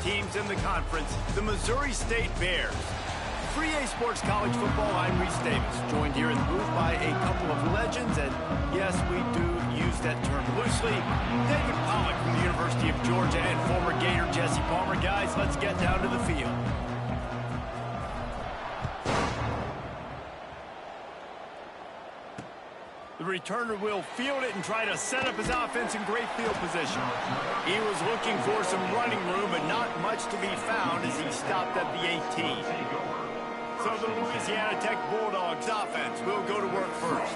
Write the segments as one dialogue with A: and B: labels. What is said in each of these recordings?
A: teams in the conference, the Missouri State Bears. For EA Sports College Football, I'm Reese Davis, joined here in the booth by a couple of legends, and yes, we do use that term loosely. David Pollack from the University of Georgia and former Gator Jesse Palmer. Guys, let's get down to the field. The returner will field it and try to set up his offense in great field position. He was looking for some running room, but not much to be found as he stopped at the 18. So the Louisiana Tech Bulldogs offense will go to work first.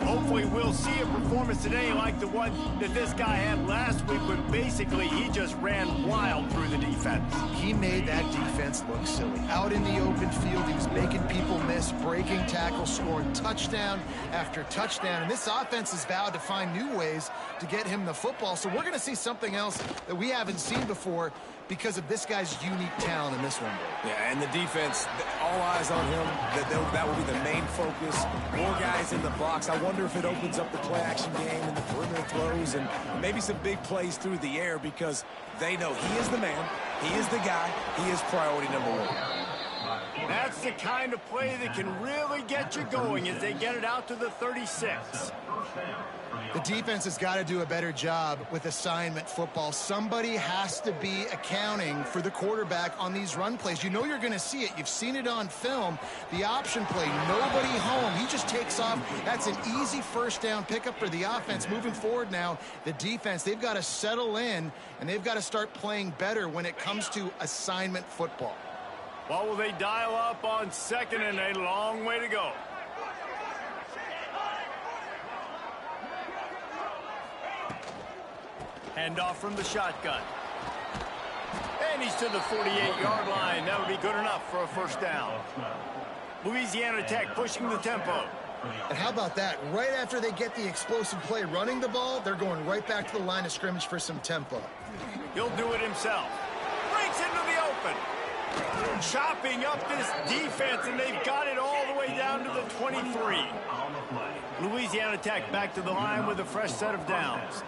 A: Hopefully we'll see a performance today like the one that this guy had last week, when basically he just ran wild through the defense.
B: He made that defense look silly. Out in the open field, he was making people miss, breaking tackles, scoring touchdown after touchdown. And this offense has vowed to find new ways to get him the football. So we're going to see something else that we haven't seen before because of this guy's unique talent in this one.
C: Yeah, and the defense, all eyes on him. That will be the main focus. More guys in the box. I wonder if it opens up the play-action game and the perimeter throws and maybe some big plays through the air, because they know he is the man, he is the guy, he is priority number one.
A: That's the kind of play that can really get you going as they get it out to the 36.
B: The defense has got to do a better job with assignment football. Somebody has to be accounting for the quarterback on these run plays. You know you're going to see it. You've seen it on film. The option play, nobody home. He just takes off. That's an easy first down pickup for the offense. Moving forward now, the defense, they've got to settle in, and they've got to start playing better when it comes to assignment football.
A: What will they dial up on second, and a long way to go? Handoff from the shotgun. And he's to the 48-yard line. That would be good enough for a first down. Louisiana Tech pushing the tempo.
B: And how about that? Right after they get the explosive play running the ball, they're going right back to the line of scrimmage for some tempo.
A: He'll do it himself. Breaks into the open. Chopping up this defense, and they've got it all the way down to the 23. Louisiana Tech back to the line with a fresh set of downs.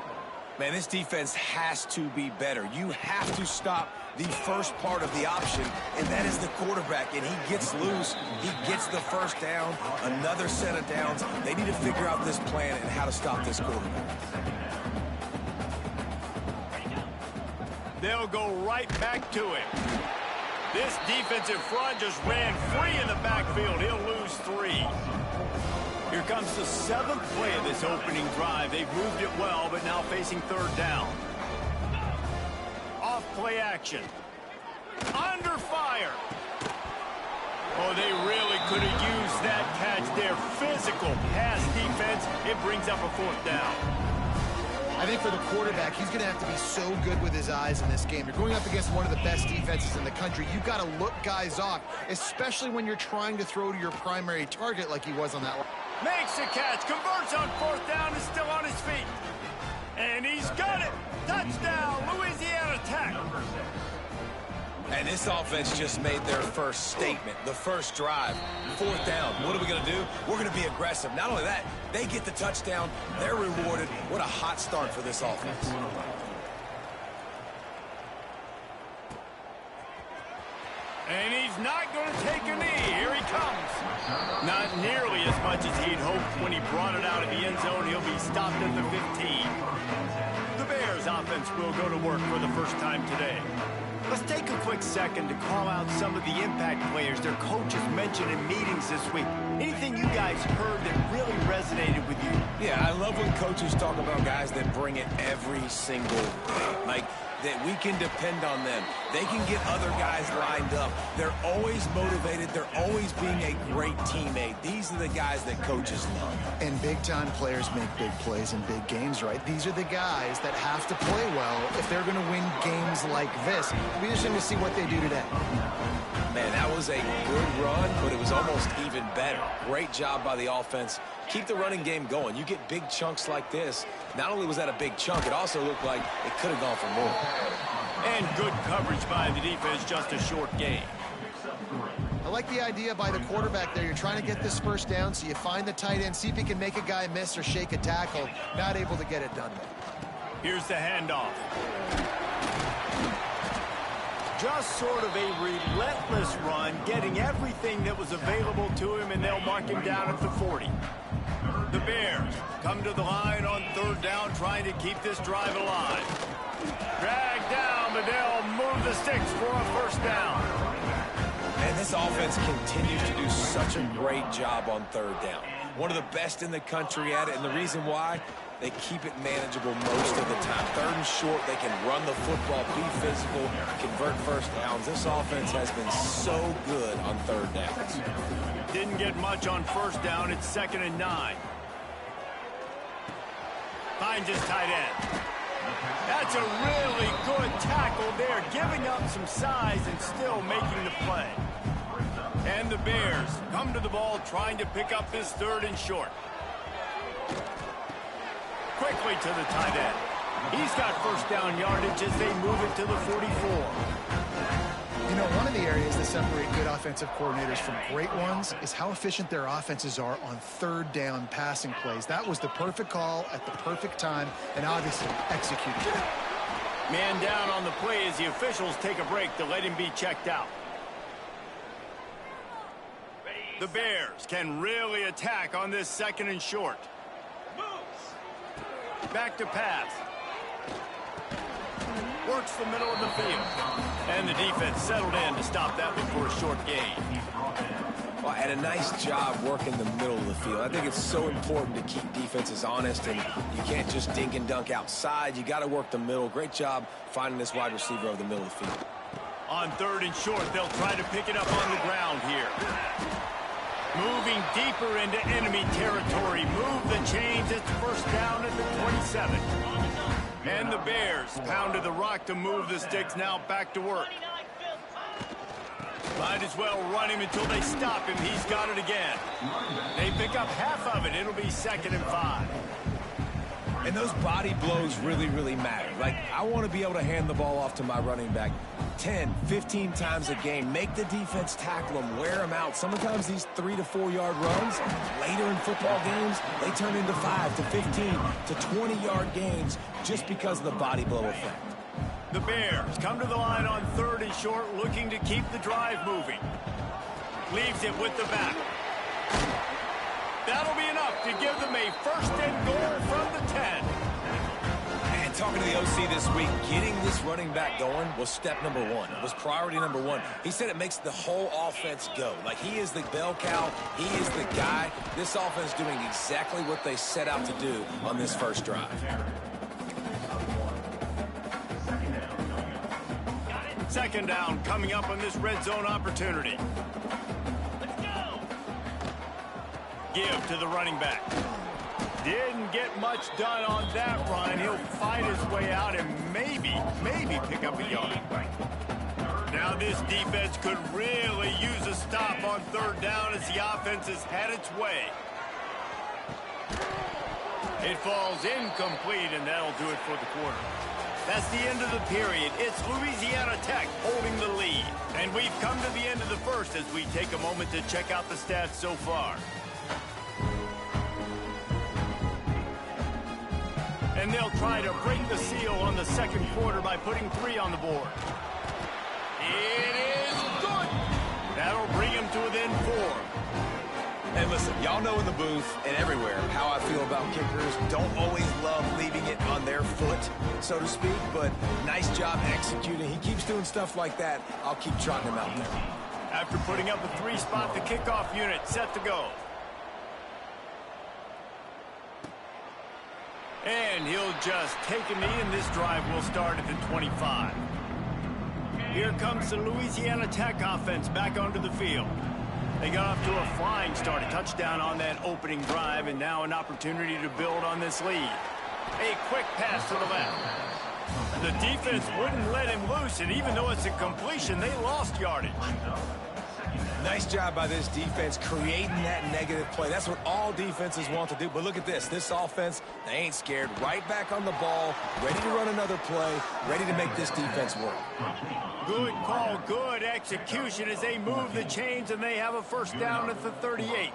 C: Man, this defense has to be better. You have to stop the first part of the option, and that is the quarterback. And he gets loose. He gets the first down, another set of downs. They need to figure out this plan and how to stop this quarterback.
A: They'll go right back to it. This defensive front just ran free in the backfield. He'll lose 3. Here comes the 7th play of this opening drive. They've moved it well, but now facing third down. Off play action. Under fire. Oh, they really could have used that catch there. Physical pass defense. It brings up a fourth down.
B: I think for the quarterback, he's going to have to be so good with his eyes in this game. You're going up against one of the best defenses in the country. You've got to look guys off, especially when you're trying to throw to your primary target like he was on that one.
A: Makes the catch, converts on fourth down, is still on his feet. And he's got it. Touchdown, Louisiana Tech.
C: And this offense just made their first statement, the first drive. Fourth down. What are we going to do? We're going to be aggressive. Not only that, they get the touchdown. They're rewarded. What a hot start for this offense.
A: And he's not going to take a knee. Here he comes. Not nearly as much as he'd hoped when he brought it out of the end zone. He'll be stopped at the 15. The Bears offense will go to work for the first time today. Let's take a quick second to call out some of the impact players their coaches mentioned in meetings this week. Anything you guys heard that really resonated with you?
C: Yeah, I love when coaches talk about guys that bring it every single day. Like, that we can depend on them. They can get other guys lined up. They're always motivated. They're always being a great teammate. These are the guys that coaches love.
B: And big-time players make big plays in big games, right? These are the guys that have to play well if they're going to win games like this. It'll be interesting to see what they do today.
C: Man, that was a good run, but it was almost even better. Great job by the offense. Keep the running game going. You get big chunks like this. Not only was that a big chunk, it also looked like it could have gone for more.
A: And good coverage by the defense, just a short game.
B: I like the idea by the quarterback there. You're trying to get this first down, so you find the tight end, see if he can make a guy miss or shake a tackle. Not able to get it done.
A: Here's the handoff. Just sort of a relentless run, getting everything that was available to him, and they'll mark him down at the 40. The Bears come to the line on 3rd down, trying to keep this drive alive. Dragged down, but they'll move the sticks for a 1st down.
C: And this offense continues to do such a great job on 3rd down. One of the best in the country at it, and the reason why, they keep it manageable most of the time. 3rd and short, they can run the football, be physical, convert 1st downs. This offense has been so good on 3rd downs.
A: Didn't get much on 1st down. It's 2nd and 9. Finds his tight end. That's a really good tackle there, giving up some size and still making the play. And the Bears come to the ball, trying to pick up this 3rd and short. Quickly to the tight end. He's got 1st down yardage as they move it to the 44.
B: You know, one of the areas that separate good offensive coordinators from great ones is how efficient their offenses are on 3rd down passing plays. That was the perfect call at the perfect time, and obviously executed it.
A: Man down on the play as the officials take a break to let him be checked out. The Bears can really attack on this 2nd and short. Back to pass. Works the middle of the field. And the defense settled in to stop that one for a short gain.
C: Well, and a nice job working the middle of the field. I think it's so important to keep defenses honest, and you can't just dink and dunk outside. You got to work the middle. Great job finding this wide receiver over the middle of the field.
A: On 3rd and short, they'll try to pick it up on the ground here. Moving deeper into enemy territory. Move the chains. It's 1st down at the 27. And the Bears pounded the rock to move the sticks. Now back to work. Might as well run him until they stop him. He's got it again. They pick up half of it. It'll be 2nd and 5.
C: And those body blows really, really matter. Like, I want to be able to hand the ball off to my running back 10, 15 times a game. Make the defense tackle them, wear them out. Sometimes these 3 to 4 yard runs, later in football games, they turn into 5 to 15 to 20 yard gains just because of the body blow effect.
A: The Bears come to the line on 3rd and short, looking to keep the drive moving. Leaves it with the back. That'll be enough to give them a 1st and goal from the 10.
C: And talking to the OC this week, getting this running back going was step number 1. It was priority number 1. He said it makes the whole offense go. Like, he is the bell cow. He is the guy. This offense doing exactly what they set out to do on this first drive.
A: 2nd down coming up on this red zone opportunity. Give to the running back. Didn't get much done on that run. He'll fight his way out and maybe pick up a yard. Now this defense could really use a stop on 3rd down as the offense has had its way. It falls incomplete, and that'll do it for the quarter. That's the end of the period. It's Louisiana Tech holding the lead. And we've come to the end of the first as we take a moment to check out the stats so far. And they'll try to break the seal on the 2nd quarter by putting 3 on the board. It is good. That'll bring him to within 4.
C: And listen, y'all know in the booth and everywhere how I feel about kickers. Don't always love leaving it on their foot, so to speak, but nice job executing. He keeps doing stuff like that. I'll keep trotting him out there.
A: After putting up a 3-spot, the kickoff unit set to go. And he'll just take a knee, and this drive will start at the 25. Here comes the Louisiana Tech offense back onto the field. They got off to a flying start, a touchdown on that opening drive, and now an opportunity to build on this lead. A quick pass to the left. The defense wouldn't let him loose, and even though it's a completion, they lost yardage.
C: Nice job by this defense creating that negative play. That's what all defenses want to do. But look at this. This offense, they ain't scared. Right back on the ball, ready to run another play, ready to make this defense work.
A: Good call, good execution as they move the chains, and they have a 1st down at the 38.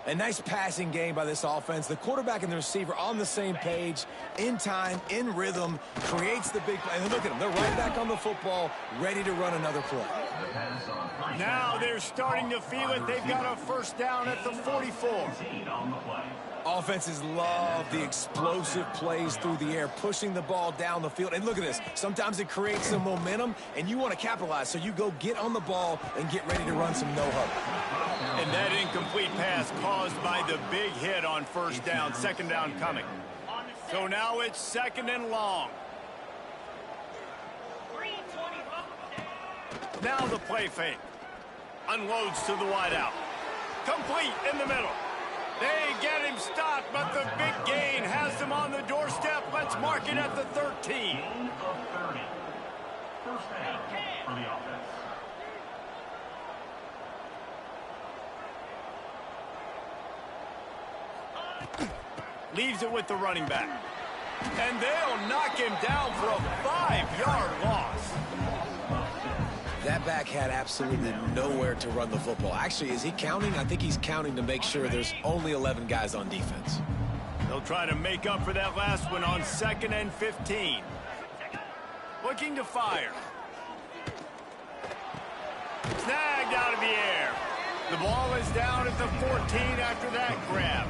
C: A nice passing game by this offense. The quarterback and the receiver on the same page, in time, in rhythm, creates the big play. And look at them. They're right back on the football, ready to run another play.
A: Now they're starting to feel it. They've got a first down at the 44.
C: Offenses love the explosive plays through the air, pushing the ball down the field. And look at this. Sometimes it creates some momentum, and you want to capitalize. So you go get on the ball and get ready to run some no-huddle.
A: And that incomplete pass caused by the big hit on first down. Second down coming. So now it's second and long. Now the play fake. Unloads to the wideout. Complete in the middle. They get him stopped, but the big gain has them on the doorstep. Let's mark it at the 13.
D: First down for the offense.
A: Leaves it with the running back. And they'll knock him down for a 5-yard loss.
C: That back had absolutely nowhere to run the football. Actually, is he counting? I think he's counting to make sure there's only 11 guys on defense.
A: They'll try to make up for that last one on 2nd and 15. Looking to fire. Snagged out of the air. The ball is down at the 14 after that grab.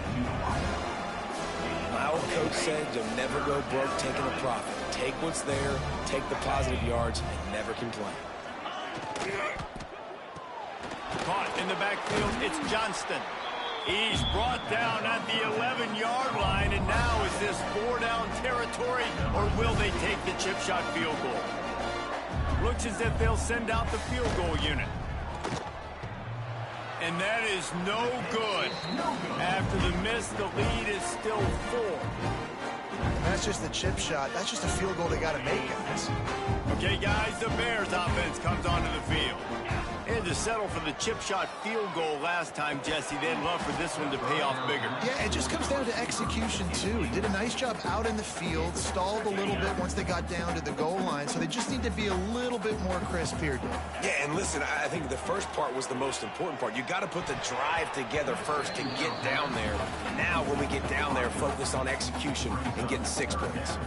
C: My old coach said you'll never go broke taking a profit. Take what's there, take the positive yards, and never complain.
A: Caught in the backfield, it's Johnston. He's brought down at the 11-yard line, and now is this 4-down territory, or will they take the chip shot field goal? Looks as if they'll send out the field goal unit. And that is no good. After the miss, the lead is still 4.
B: That's just the chip shot. That's just a field goal they got to make, guys.
A: Okay, guys, the Bears offense comes onto the field. They had to settle for the chip shot field goal last time, Jesse. They'd love for this one to pay off bigger.
B: Yeah, it just comes down to execution, too. Did a nice job out in the field, stalled a little bit once they got down to the goal line, so they just need to be a little bit more crisp here, Dave.
C: Yeah, and listen, I think the first part was the most important part. You got to put the drive together first to get down there. Now, when we get down there, focus on execution and getting 6 points.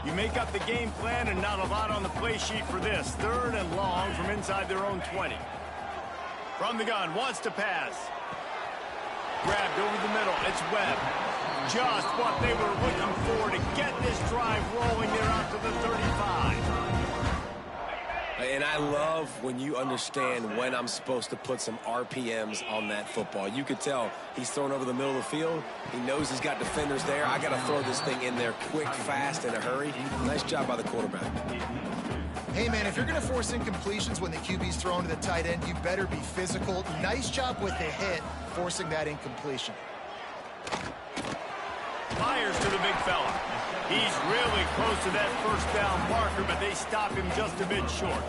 A: You make up the game plan and not a lot on the play sheet for this. 3rd and long from inside their own 20. From the gun, wants to pass. Grabbed over the middle, it's Webb. Just what they were looking for to get this drive rolling. They're out to the 35.
C: And I love when you understand when I'm supposed to put some RPMs on that football. You could tell he's throwing over the middle of the field. He knows he's got defenders there. I got to throw this thing in there quick, fast, in a hurry. Nice job by the quarterback.
B: Hey, man, if you're going to force incompletions when the QB's thrown to the tight end, you better be physical. Nice job with the hit, forcing that incompletion.
A: Fires to the big fella. He's really close to that first down marker, but they stop him just a bit short.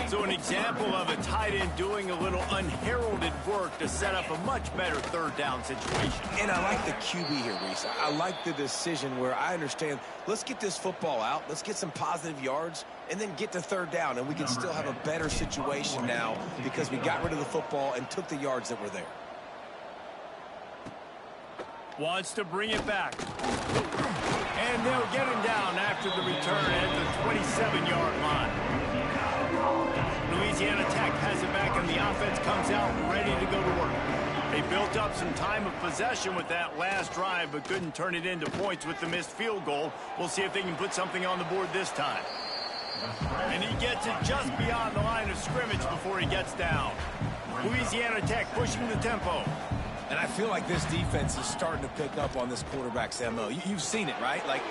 A: So an example of a tight end doing a little unheralded work to set up a much better 3rd down situation.
C: And I like the QB here, Reese. I like the decision where I understand, let's get this football out, let's get some positive yards, and then get to 3rd down, and we can still have a better situation now because we got rid of the football and took the yards that were there.
A: Wants to bring it back. And they'll get him down after the return at the 27-yard line. Louisiana Tech has it back, and the offense comes out ready to go to work. They built up some time of possession with that last drive, but couldn't turn it into points with the missed field goal. We'll see if they can put something on the board this time. And he gets it just beyond the line of scrimmage before he gets down. Louisiana Tech pushing the tempo.
C: And I feel like this defense is starting to pick up on this quarterback's MO. You've seen it, right? Like,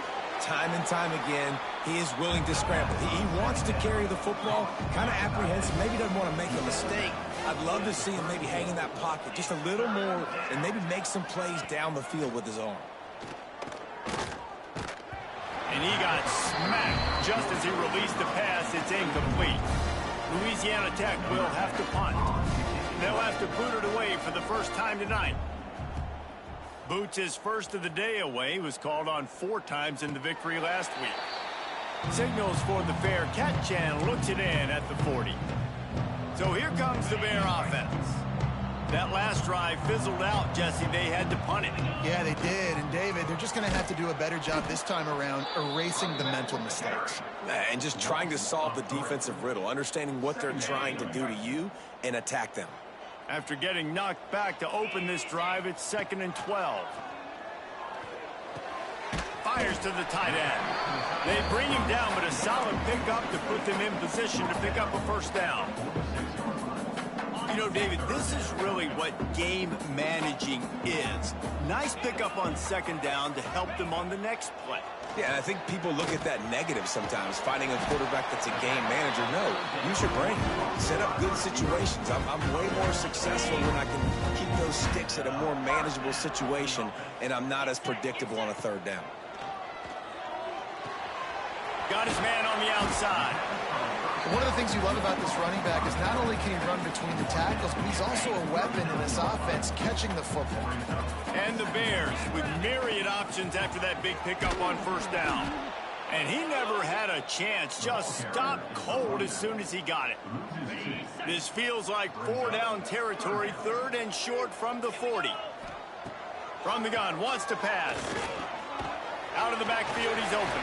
C: time and time again, he is willing to scramble. He wants to carry the football, kind of apprehensive, maybe doesn't want to make a mistake. I'd love to see him maybe hang in that pocket just a little more and maybe make some plays down the field with his arm.
A: And he got smacked just as he released the pass. It's incomplete. Louisiana Tech will have to punt. They'll have to boot it away for the first time tonight. Boots his first of the day away. Was called on 4 times in the victory last week. Signals for the fair catch and looks it in at the 40. So here comes the Bear offense. That last drive fizzled out, Jesse. They had to punt it.
B: Yeah, they did. And, David, they're just going to have to do a better job this time around erasing the mental mistakes.
C: And just trying to solve the defensive riddle, understanding what they're trying to do to you and attack them.
A: After getting knocked back to open this drive, it's 2nd and 12. Fires to the tight end. They bring him down, but a solid pickup to put them in position to pick up a first down. You know, David, this is really what game managing is. Nice pickup on 2nd down to help them on the next play.
C: Yeah, and I think people look at that negative sometimes, finding a quarterback that's a game manager. No, use your brain. Set up good situations. I'm way more successful when I can keep those sticks at a more manageable situation, and I'm not as predictable on a 3rd down.
A: Got his man on the outside.
B: One of the things you love about this running back is not only can he run between the tackles, but he's also a weapon in this offense, catching the football.
A: And the Bears with myriad options after that big pickup on 1st down. And he never had a chance, just stopped cold as soon as he got it. This feels like 4-down territory, 3rd and short from the 40. From the gun, wants to pass. Out of the backfield, he's open.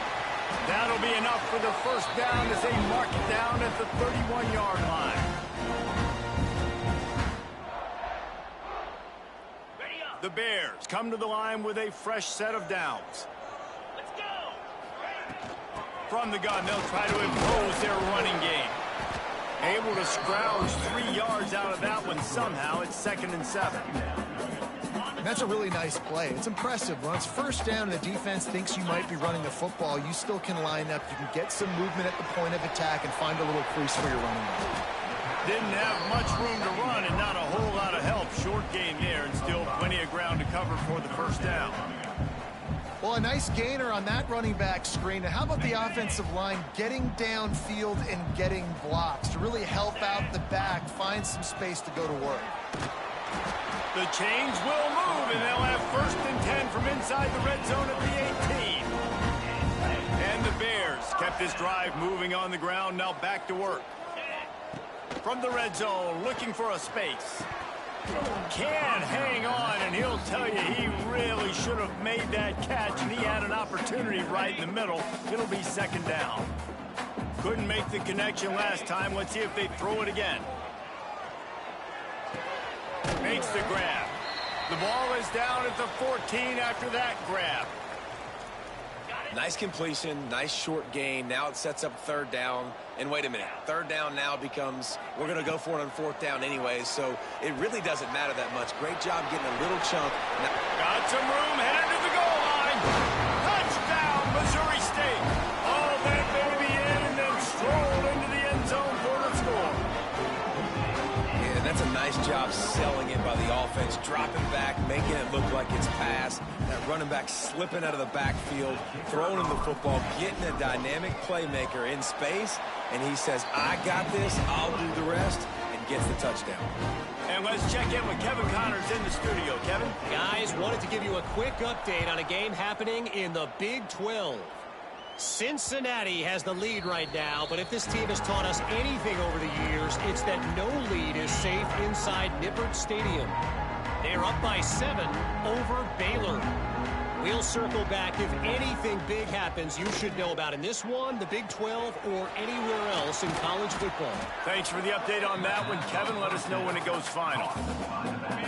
A: That'll be enough for the first down as they mark it down at the 31-yard line. The Bears come to the line with a fresh set of downs.
D: Let's go.
A: From the gun, they'll try to impose their running game. Able to scrounge 3 yards out of that one somehow. It's 2nd and 7.
B: And that's a really nice play. It's impressive. When it's 1st down and the defense thinks you might be running the football, you still can line up. You can get some movement at the point of attack and find a little crease for your running back.
A: Didn't have much room to run and not a whole lot of help. Short gain there and still plenty of ground to cover for the first down.
B: Well, a nice gainer on that running back screen. And how about the offensive line getting downfield and getting blocks to really help out the back, find some space to go to work?
A: The chains will move, and they'll have 1st and 10 from inside the red zone at the 18. And the Bears kept this drive moving on the ground, now back to work. From the red zone, looking for a space. Can hang on, and he'll tell you he really should have made that catch, and he had an opportunity right in the middle. It'll be 2nd down. Couldn't make the connection last time. Let's see if they throw it again. Makes the grab. The ball is down at the 14 after that grab.
C: Nice completion, nice short gain. Now it sets up 3rd down. And wait a minute, 3rd down now becomes, we're going to go for it on 4th down anyway, so it really doesn't matter that much. Great job getting a little chunk. Now,
A: got some room, headed to the goal line. Touchdown, Missouri State. All that baby in and then strolled into the end zone for the score.
C: Yeah, that's a nice job selling it by the offense, dropping back, making it look like it's pass. That running back slipping out of the backfield, throwing him the football, getting a dynamic playmaker in space, and he says, I got this, I'll do the rest, and gets the touchdown.
A: And let's check in with Kevin Connors in the studio. Kevin?
E: Guys, wanted to give you a quick update on a game happening in the Big 12. Cincinnati has the lead right now, but if this team has taught us anything over the years, it's that no lead is safe inside Nippert Stadium. They're up by 7 over Baylor. We'll circle back if anything big happens you should know about in this one, the Big 12, or anywhere else in college football.
A: Thanks for the update on that one, Kevin. Let us know when it goes final.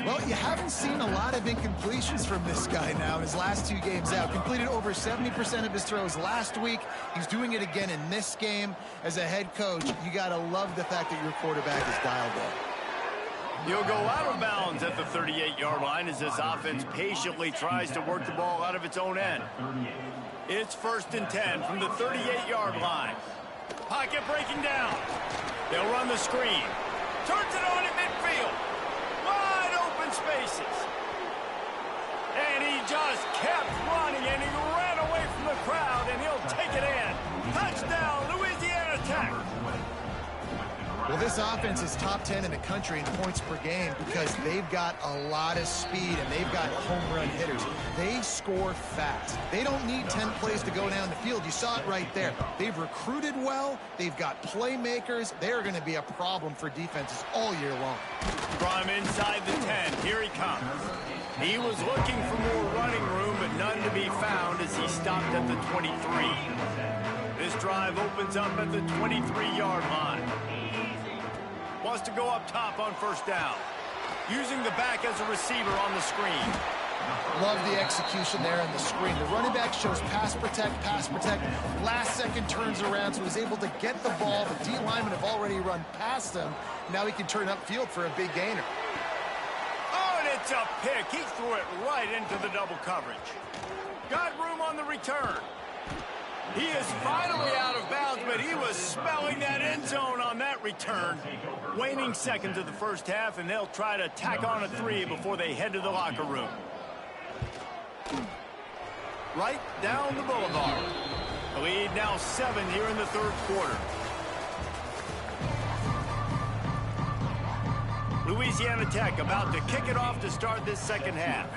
B: Well, you haven't seen a lot of incompletions from this guy now in his last 2 games out. Completed over 70% of his throws last week. He's doing it again in this game. As a head coach, you got to love the fact that your quarterback is dialed in.
A: You'll go out of bounds at the 38-yard line as this offense patiently tries to work the ball out of its own end. It's 1st and 10 from the 38-yard line. Pocket breaking down. They'll run the screen. Turns it on at midfield. Wide open spaces. And he just kept running, and he ran away from the crowd, and he'll take it in. Touchdown, Louisiana Tech.
B: Well, this This offense is top 10 in the country in points per game because they've got a lot of speed and they've got home run hitters. They score fast. They don't need 10 plays to go down the field. You saw it right there. They've recruited well. They've got playmakers. They're going to be a problem for defenses all year long.
A: From inside the 10, here he comes. He was looking for more running room, but none to be found as he stopped at the 23. This drive opens up at the 23-yard line. Wants to go up top on first down. Using the back as a receiver on the screen.
B: Love the execution there on the screen. The running back shows pass protect. Last second turns around, so he's able to get the ball. The D linemen have already run past him. Now he can turn upfield for a big gainer.
A: Oh, and it's a pick. He threw it right into the double coverage. Got room on the return. He is finally out of bounds, but he was smelling that end zone on that return. Waning seconds of the first half, and they'll try to tack on a 3 before they head to the locker room. Right down the boulevard. The lead now 7 here in the third quarter. Louisiana Tech about to kick it off to start this second half.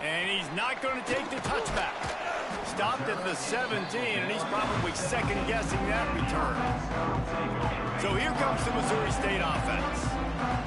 A: And he's not going to take the touchback. Stopped at the 17, and he's probably second-guessing that return. So here comes the Missouri State offense.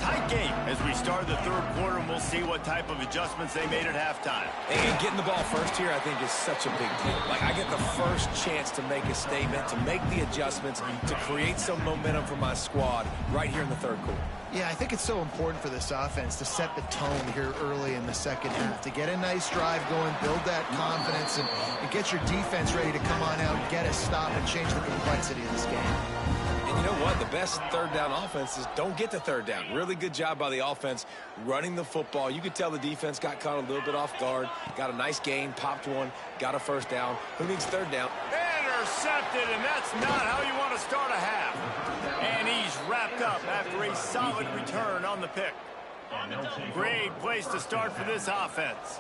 A: Tight game as we start the third quarter, and we'll see what type of adjustments they made at halftime.
C: And getting the ball first here, I think, is such a big deal. Like, I get the first chance to make a statement, to make the adjustments, to create some momentum for my squad right here in the third quarter.
B: Yeah, I think it's so important for this offense to set the tone here early in the second half, to get a nice drive going, build that confidence, and get your defense ready to come on out, get a stop, and change the complexity of this game.
C: And you know what? The best third down offenses don't get to third down. Really good job by the offense running the football. You could tell the defense got caught a little bit off guard, got a nice gain, popped one, got a first down. Who needs third down?
A: Intercepted, and that's not how you want to start a half. And he's wrapped up after a solid return on the pick. Great place to start for this offense.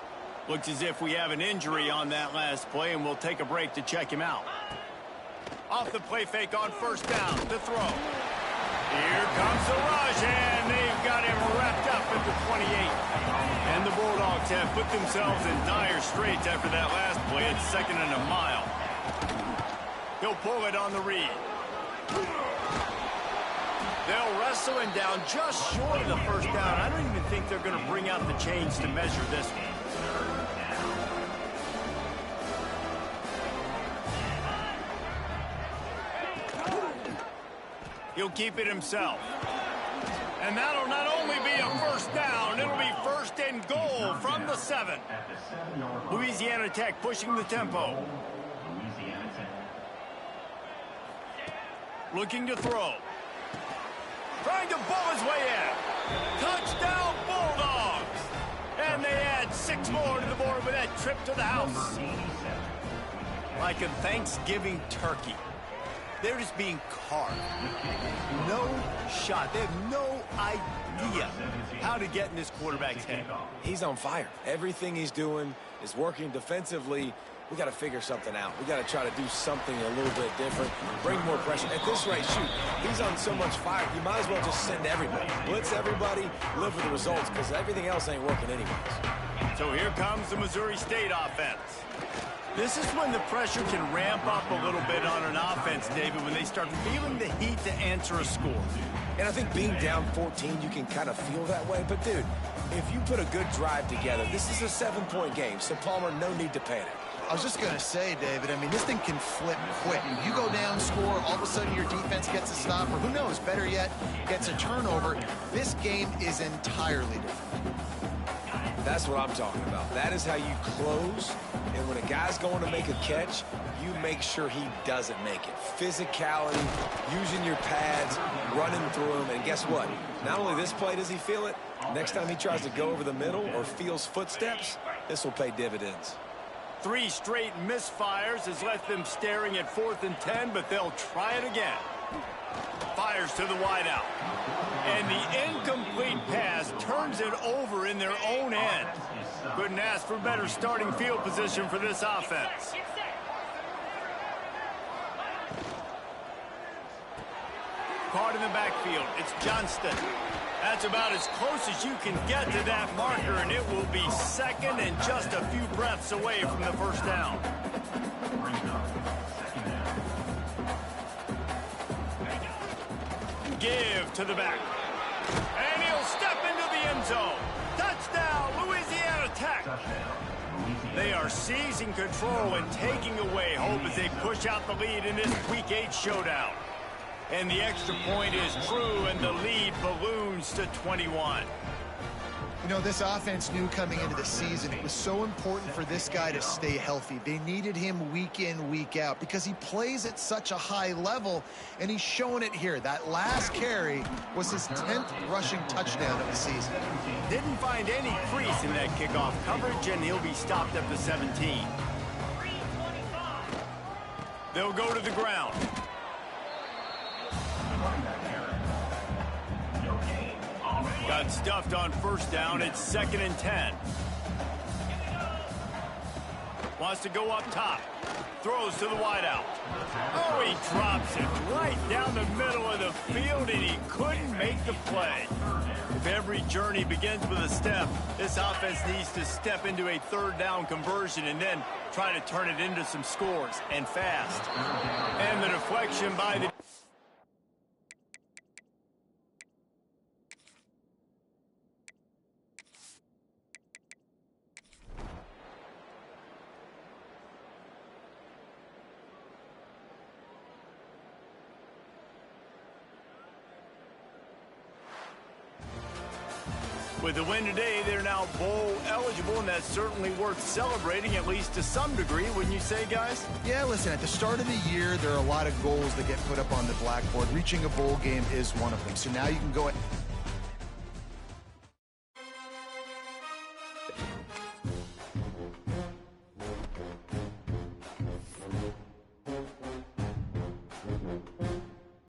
A: Looks as if we have an injury on that last play, and we'll take a break to check him out. Off the play fake on first down, the throw. Here comes the rush, and they've got him wrapped up at the 28. And the Bulldogs have put themselves in dire straits after that last play. It's 2nd and a mile. He'll pull it on the read. They'll wrestle him down just short of the first down. I don't even think they're going to bring out the chains to measure this one. He'll keep it himself. And that'll not only be a first down, it'll be 1st and goal from the 7. Louisiana Tech pushing the tempo. Looking to throw. Trying to bull his way in. Touchdown Bulldogs! And they add 6 more to the board with that trip to the house. Like a Thanksgiving turkey. They're just being carved. No shot. They have no idea how to get in this quarterback's head.
C: He's on fire. Everything he's doing is working defensively. We got to figure something out. We got to try to do something a little bit different. Bring more pressure. At this rate, shoot, he's on so much fire, you might as well just send everybody. Blitz everybody, live with the results, because everything else ain't working anyways.
A: So here comes the Missouri State offense. This is when the pressure can ramp up a little bit on an offense, David, when they start feeling the heat to answer a score.
C: And I think being down 14, you can kind of feel that way. But, dude, if you put a good drive together, this is a 7-point game. So, Palmer, no need to panic.
B: I was just going to say, David, I mean, this thing can flip quick. You go down, score, all of a sudden your defense gets a stop, or who knows, better yet, gets a turnover. This game is entirely different.
C: That's what I'm talking about. That is how you close. And when a guy's going to make a catch, you make sure he doesn't make it. Physicality, using your pads, running through him. And guess what? Not only this play does he feel it, next time he tries to go over the middle or feels footsteps, this will pay dividends.
A: 3 straight misfires has left them staring at 4th and 10, but they'll try it again. Fires to the wideout. And the incomplete pass turns it over in their own end. Couldn't ask for better starting field position for this offense. caught in the backfield. It's Johnston. That's about as close as you can get to that marker, and it will be second and just a few breaths away from the first down. Give to the back. And he'll step into the end zone. Touchdown, Louisiana Tech. They are seizing control and taking away hope as they push out the lead in this Week 8 showdown. And the extra point is true, and the lead balloons to 21.
B: You know, this offense knew coming into the season it was so important for this guy to stay healthy. They needed him week in, week out because he plays at such a high level, and he's showing it here. That last carry was his 10th rushing touchdown of the season.
A: Didn't find any crease in that kickoff coverage, and he'll be stopped at the 17. They'll go to the ground. Got stuffed on first down. It's 2nd and 10. Wants to go up top. Throws to the wideout. Oh, he drops it right down the middle of the field, and he couldn't make the play. If every journey begins with a step, this offense needs to step into a third down conversion and then try to turn it into some scores, and fast. And the deflection by the... With the win today, they're now bowl eligible, and that's certainly worth celebrating, at least to some degree, wouldn't you say, guys?
B: Yeah, listen, at the start of the year, there are a lot of goals that get put up on the blackboard. Reaching a bowl game is one of them. So now you can go